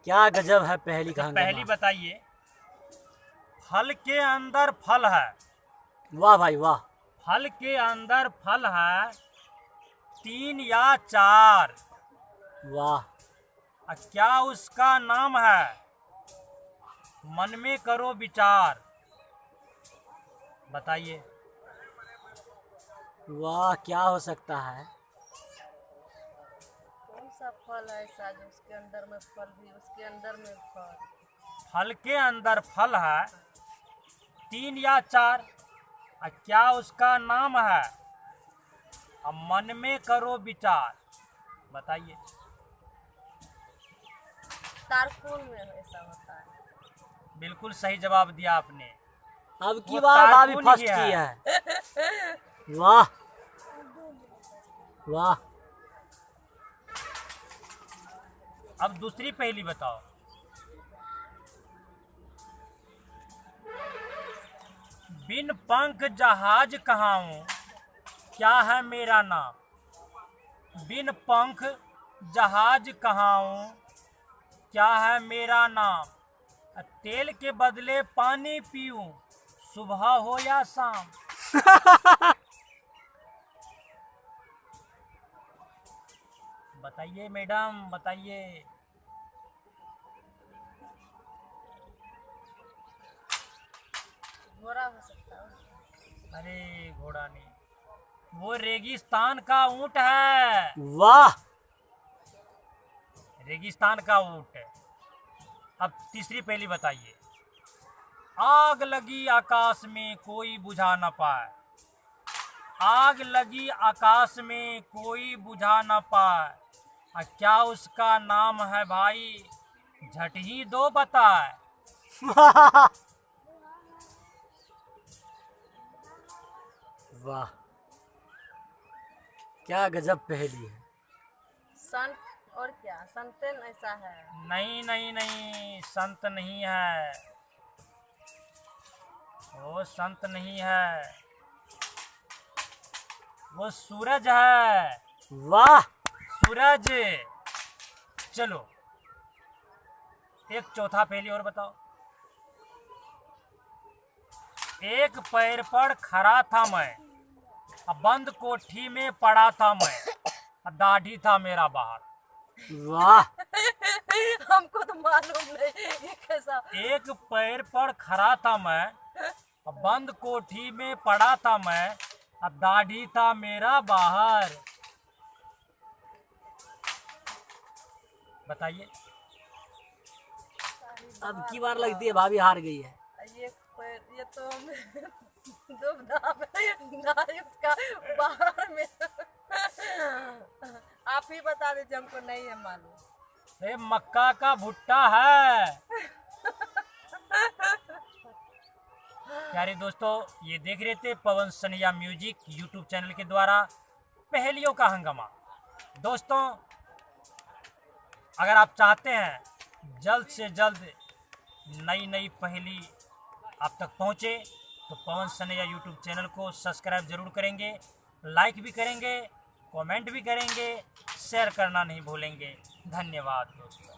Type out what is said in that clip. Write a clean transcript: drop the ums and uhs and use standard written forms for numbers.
क्या गजब है पहली का हंगामा। पहली बताइए। फल के अंदर फल है। वाह भाई वाह। फल के अंदर फल है, 3 या 4। वाह। क्या उसका नाम है? मन में करो विचार, बताइए। वाह, क्या हो सकता है? कौन सा फल है ऐसा जो उसके अंदर में फल भी उसके अंदर में फल? फल के अंदर फल है, 3 या 4। क्या उसका नाम है? अब मन में करो विचार, बताइए। तारकुन में ऐसा होता है। बिल्कुल सही जवाब दिया आपने। अब की वो बार भाभी तारकुन फर्स्ट ही की है। है। वाह वाह। अब दूसरी पहेली बताओ। बिन पंख जहाज कहाऊं, क्या है मेरा नाम? बिन पंख जहाज कहाऊं, क्या है मेरा नाम? तेल के बदले पानी पीऊं, सुबह हो या शाम। बताइए मैडम, बताइए। घोड़ा हो सकता है। अरे घोड़ा नहीं, वो रेगिस्तान का ऊंट है। वाह। रेगिस्तान का ऊंट। अब तीसरी पहेली बताइए। आग लगी आकाश में कोई बुझा न पाए, आग लगी आकाश में कोई बुझा न पाए। क्या उसका नाम है भाई? झट ही दो बताए। वाह, क्या गजब पहेली है। संत और क्या संतन ऐसा है? नहीं नहीं नहीं, संत नहीं है, वो संत नहीं है, वो सूरज है। वाह। सूरज। चलो एक चौथा पहेली और बताओ। एक पैर पर खड़ा था मैं, बंद कोठी में पड़ा था मैं, दाढ़ी था मेरा बाहर। वाह। हमको तो मालूम नहीं ये कैसा। एक पैर पर खड़ा था मैं, बंद कोठी में पड़ा था मैं, दाढ़ी था मेरा बाहर। बताइए। अब की बार लगती है भाभी हार गई है। ये तो दुविधा में ना उसका बाहर में। आप ही बता दीजिए, हमको नहीं है मालूम। अरे मक्का का भुट्टा है। प्यारे दोस्तों, ये देख रहे थे पवन सनिया म्यूजिक यूट्यूब चैनल के द्वारा पहेलियों का हंगामा। दोस्तों, अगर आप चाहते हैं जल्द से जल्द नई नई पहेली आप तक पहुंचे, तो पवन सनिया यूट्यूब चैनल को सब्सक्राइब जरूर करेंगे, लाइक भी करेंगे, कमेंट भी करेंगे, शेयर करना नहीं भूलेंगे। धन्यवाद दोस्तों।